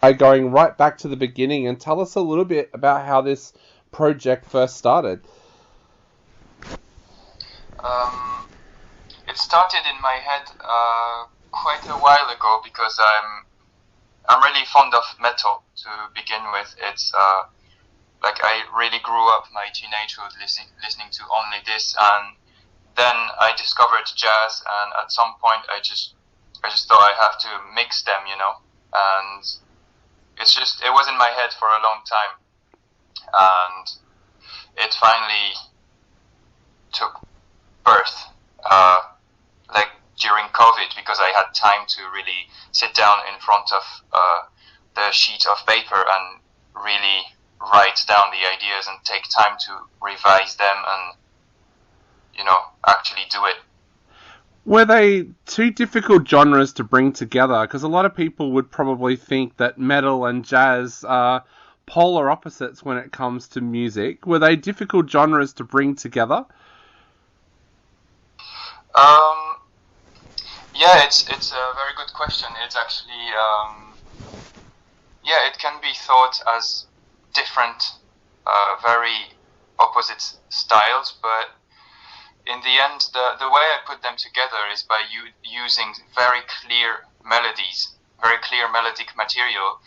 By going right back to the beginning and tell us a little bit about how this project first started. Um, it started in my head quite a while ago because I'm really fond of metal to begin with. It's like I really grew up my teenagehood listening to only this, and then I discovered jazz, and at some point I just thought I have to mix them, and it was in my head for a long time, and it finally took birth, like during COVID, because I had time to really sit down in front of the sheet of paper and really write down the ideas and take time to revise them and, actually do it. Were they two difficult genres to bring together? Because a lot of people would probably think that metal and jazz are polar opposites when it comes to music. Were they difficult genres to bring together? Um, yeah, it's a very good question. It's actually, yeah, it can be thought as different, very opposite styles, but in the end, the way I put them together is by using very clear melodic material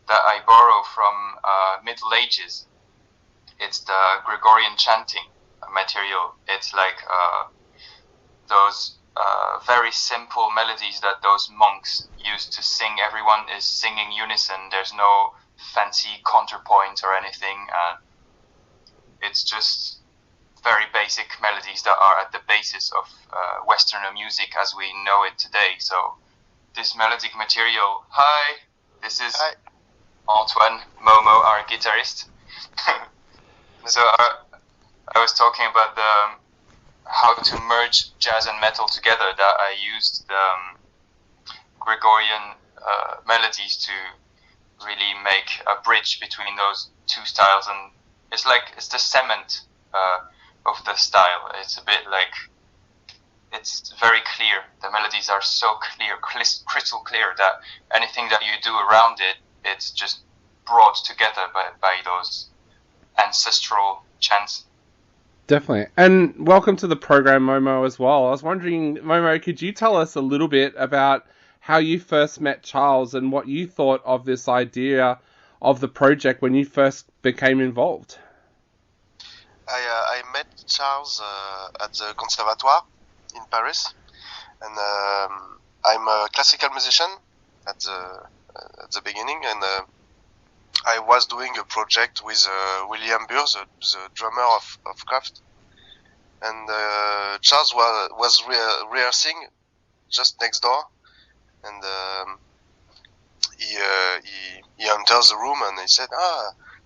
that I borrow from Middle Ages. It's the Gregorian chanting material. It's like those very simple melodies that those monks used to sing. Everyone is singing unison. There's no fancy counterpoint or anything. It's just very basic melodies that are at the basis of Westerner music as we know it today. So this melodic material. Hi, this is Hi. Antoine Momo, our guitarist. So I was talking about how to merge jazz and metal together. That I used the Gregorian melodies to really make a bridge between those two styles, and it's the cement of the style. It's a bit like, it's very clear. The melodies are so clear, crystal clear, that anything that you do around it, it's just brought together by those ancestral chants. Definitely. And welcome to the program, Momo, as well. I was wondering, Momo, could you tell us a little bit about how you first met Charles and what you thought of this idea of the project when you first became involved? I met Charles at the Conservatoire in Paris, and I'm a classical musician at the beginning, and I was doing a project with William Burr, the drummer of CKRAFT, and Charles was rehearsing just next door, and he enters the room and he said,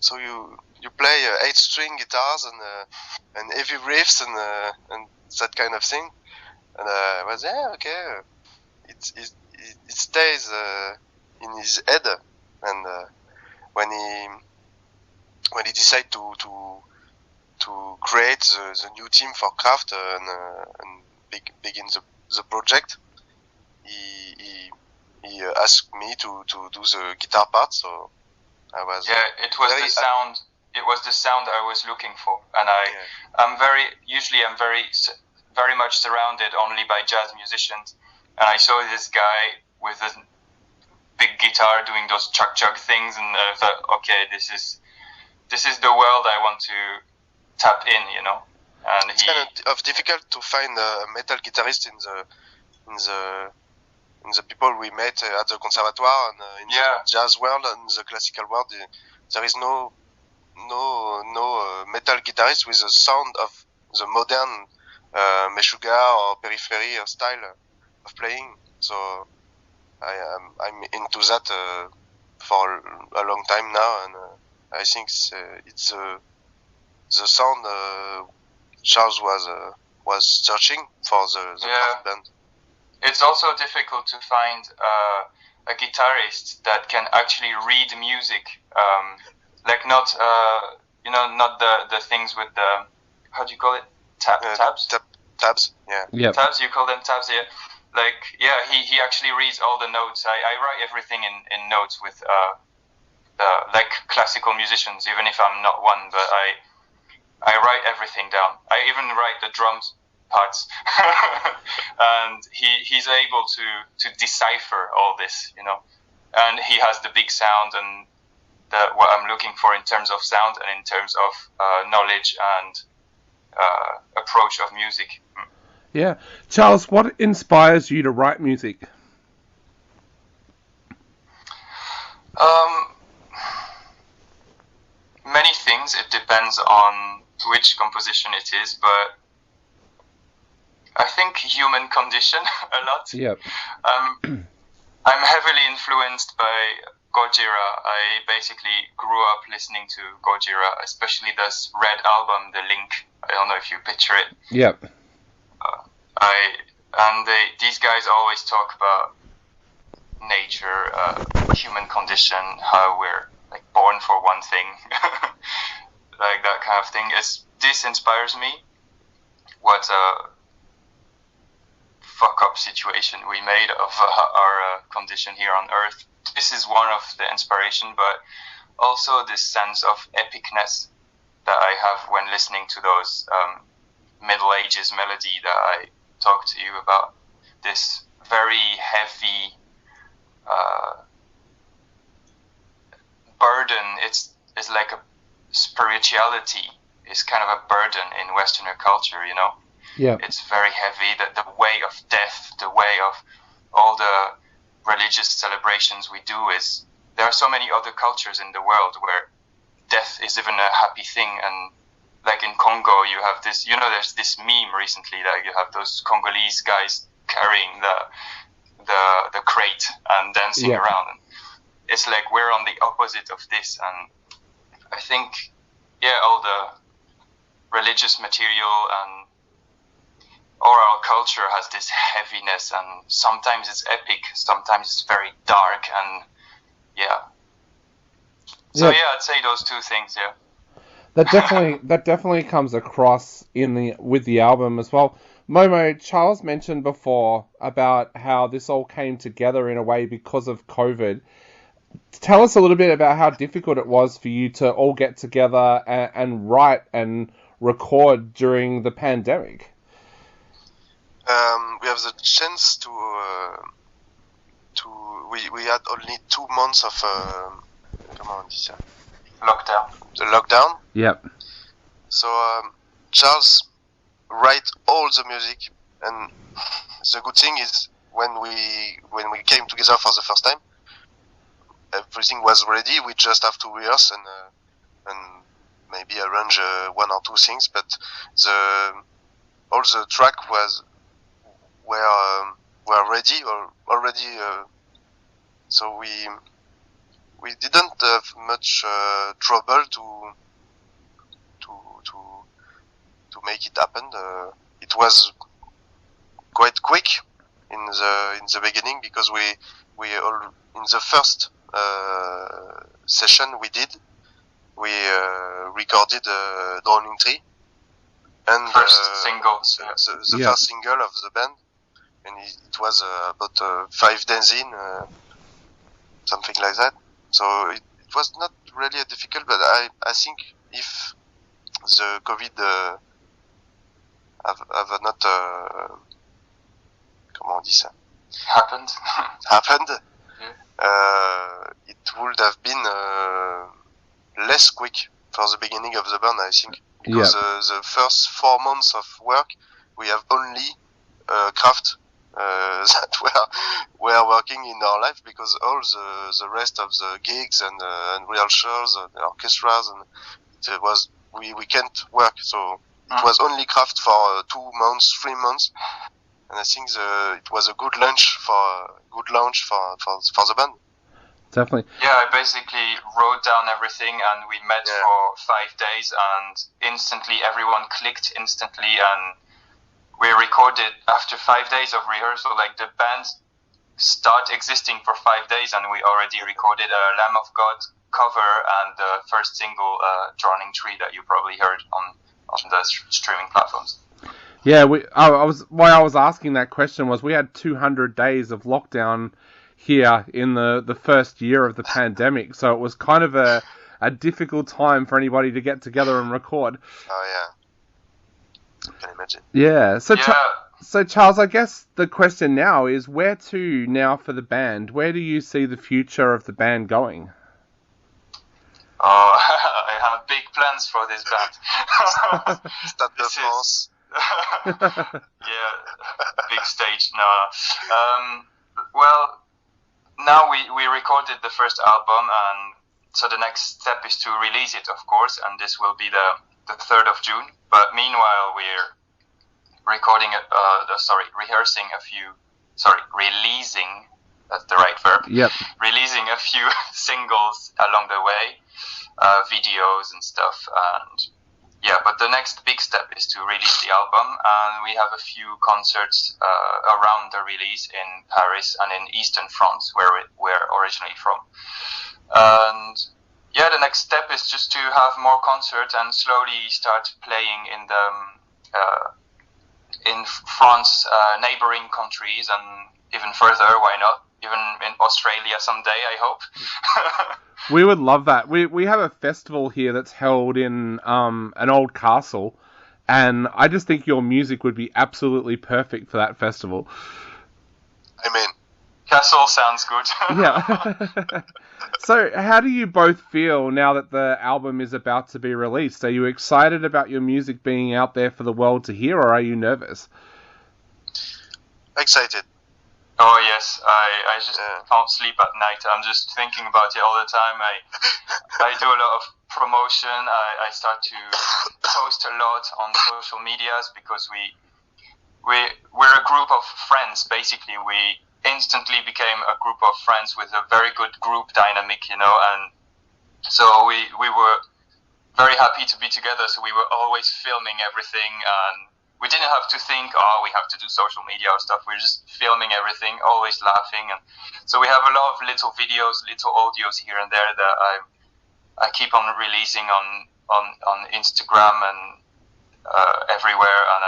so you play 8-string guitars and heavy riffs and that kind of thing, and I was, yeah, okay, it stays in his head, and when he decided to create the new team for CKRAFT and begin the project, he asked me to do the guitar part, so I was it was the sound. It was the sound I was looking for, and I'm very much surrounded only by jazz musicians, and I saw this guy with a big guitar doing those chuck things, and I thought, okay, this is the world I want to tap in, And it's kind of difficult to find a metal guitarist in the people we met at the Conservatoire and in the jazz world and the classical world. There is no metal guitarist with the sound of the modern Meshuggah or Periphery style of playing. So I'm into that for a long time now, and I think it's the sound Charles was searching for the band. It's also difficult to find a guitarist that can actually read music, like not the things with the, how do you call it, tabs? Tabs, yeah. Yep. Tabs, you call them tabs, yeah. Like, yeah, he actually reads all the notes. I write everything in notes with like classical musicians, even if I'm not one, but I write everything down. I even write the drums parts, and he's able to decipher all this, you know, and he has the big sound and what I'm looking for in terms of sound and in terms of knowledge and approach of music. Yeah. Charles, what inspires you to write music? Many things. It depends on which composition it is, but I think human condition a lot. Yep. I'm heavily influenced by Gojira. I basically grew up listening to Gojira, especially this Red album, The Link. I don't know if you picture it. Yep. These guys always talk about nature, human condition, how we're like born for one thing, like that kind of thing. This inspires me. What a fuck up situation we made of our condition here on Earth. This is one of the inspiration, but also this sense of epicness that I have when listening to those Middle Ages melody that I talked to you about. This very heavy burden. It's like a spirituality is kind of a burden in Westerner culture, you know. Yeah. It's very heavy. The way of death, the way of all the religious celebrations we do is there are so many other cultures in the world where death is even a happy thing. And like in Congo, you have this, you know, there's this meme recently that you have those Congolese guys carrying the crate and dancing around. And it's like we're on the opposite of this. And I think, all the religious material and or our culture has this heaviness, and sometimes it's epic, sometimes it's very dark, and So I'd say those two things. That definitely comes across with the album as well. Momo, Charles mentioned before about how this all came together in a way because of COVID. Tell us a little bit about how difficult it was for you to all get together and write and record during the pandemic. We have the chance we had only 2 months of lockdown. The lockdown. Yep. So Charles write all the music, and the good thing is when we came together for the first time, everything was ready. We just have to rehearse and maybe arrange one or two things, but all the track were ready already. So we didn't have much trouble to make it happen. It was quite quick in the beginning because we all in the first session we recorded Drowning Tree and first single, the first single of the band, and it was about 5 days in, something like that. So it was not really difficult, but I think if the COVID have not comment on dit ça? Happened, it would have been less quick for the beginning of the band, I think, because the first 4 months of work we have only CKRAFT that were working in our life, because all the rest of the gigs and real shows and orchestras, and it was we can't work, so it was only CKRAFT for 2 months, 3 months, and I think it was a good launch for the band. Definitely. Yeah, I basically wrote down everything, and we met for 5 days, and instantly everyone clicked instantly, and we recorded after 5 days of rehearsal. Like the band start existing for 5 days, and we already recorded a Lamb of God cover and the first single, Drowning Tree, that you probably heard on the streaming platforms. Yeah, why I was asking that question was we had 200 days of lockdown here in the first year of the pandemic, so it was kind of a difficult time for anybody to get together and record. Oh yeah, I can imagine. Yeah. So Yeah. So Charles, I guess the question now is where to now for the band? Where do you see the future of the band going? Oh, I have big plans for this band. Stade de France. Yeah, big stage. No. Well, now we recorded the first album, and so the next step is to release it, of course, and this will be the 3rd of June. But meanwhile, we're releasing, that's the right verb. Yep. Releasing a few singles along the way, videos and stuff, and yeah, but the next big step is to release the album, and we have a few concerts around the release in Paris and in Eastern France, where we're originally from. And yeah, the next step is just to have more concerts and slowly start playing in the in France, neighboring countries, and even further. Why not? Even in Australia someday, I hope. We would love that. We have a festival here that's held in an old castle, and I just think your music would be absolutely perfect for that festival. I mean, castle sounds good. Yeah. So, how do you both feel now that the album is about to be released? Are you excited about your music being out there for the world to hear, or are you nervous? excited. Oh yes, I just can't sleep at night. I'm just thinking about it all the time. I do a lot of promotion. I start to post a lot on social medias because we're a group of friends. Basically, we instantly became a group of friends with a very good group dynamic, and so we were very happy to be together. So we were always filming everything, and we didn't have to think, we have to do social media or stuff. We're just filming everything, always laughing. And so we have a lot of little videos, little audios here and there that I keep on releasing on Instagram and everywhere. And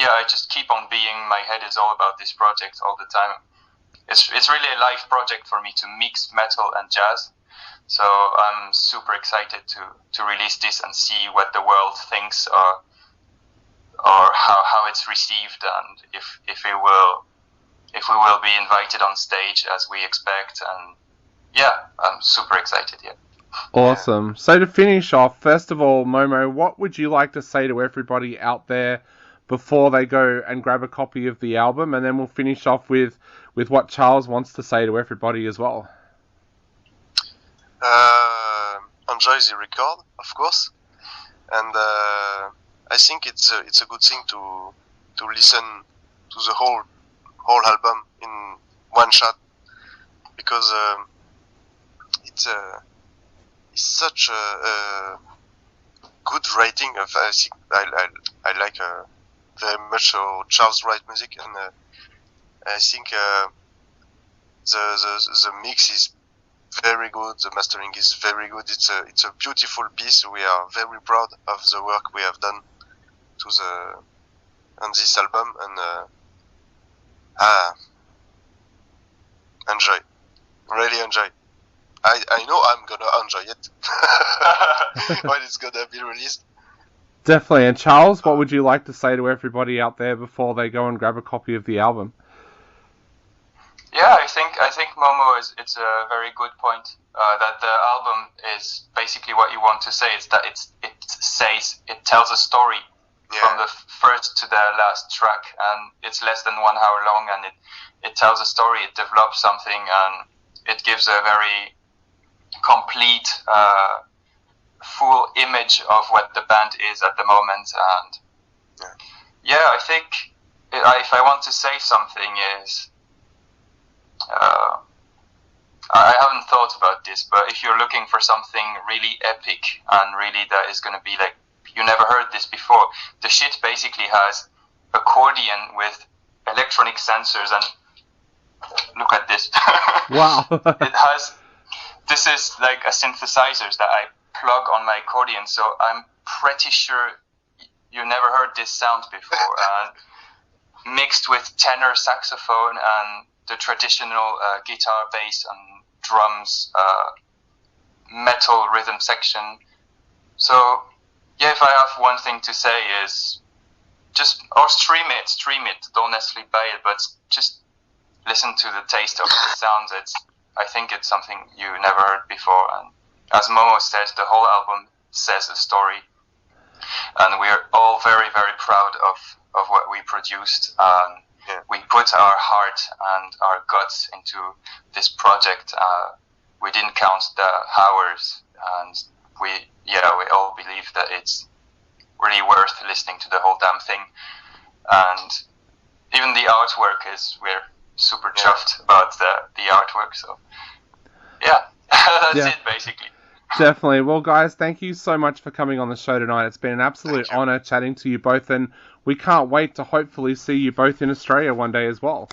I just keep on being, my head is all about this project all the time. It's really a life project for me to mix metal and jazz. So I'm super excited to release this and see what the world thinks or how it's received, and if we will be invited on stage as we expect. And I'm super excited. Awesome. So to finish off, first of all, Momo, what would you like to say to everybody out there before they go and grab a copy of the album? And then we'll finish off with what Charles wants to say to everybody as well. Enjoy the record, of course, and I think it's a good thing to listen to the whole album in one shot, because it's such a good writing. I think I like very much how Charles writes music, and I think the mix is very good. The mastering is very good. It's a beautiful piece. We are very proud of the work we have done on this album, and enjoy, really enjoy. I know I'm gonna enjoy it when it's gonna be released. Definitely. And Charles, what would you like to say to everybody out there before they go and grab a copy of the album? Yeah, I think Momo it's a very good point, that the album is basically what you want to say. It's that it tells a story from the first to the last track, and it's less than 1 hour long, and it tells a story, it develops something, and it gives a very complete, full image of what the band is at the moment. And I think if I want to say something is, I haven't thought about this, but if you're looking for something really epic and really that is going to be like, you never heard this before, the shit basically has accordion with electronic sensors, and look at this. Wow. This is like a synthesizer that I plug on my accordion, so I'm pretty sure you never heard this sound before. Mixed with tenor saxophone and the traditional guitar, bass, and drums, metal rhythm section. So yeah, if I have one thing to say is just stream it. Don't necessarily buy it, but just listen to the taste of the sounds. I think it's something you never heard before, and as Momo said, the whole album says a story, and we're all very, very proud of what we produced. We put our heart and our guts into this project. We didn't count the hours, and we all believe that it's really worth listening to the whole damn thing. And even the artwork we're super chuffed about the artwork. So yeah, that's it basically. Definitely. Well, guys, thank you so much for coming on the show tonight. It's been an absolute honour chatting to you both, and we can't wait to hopefully see you both in Australia one day as well.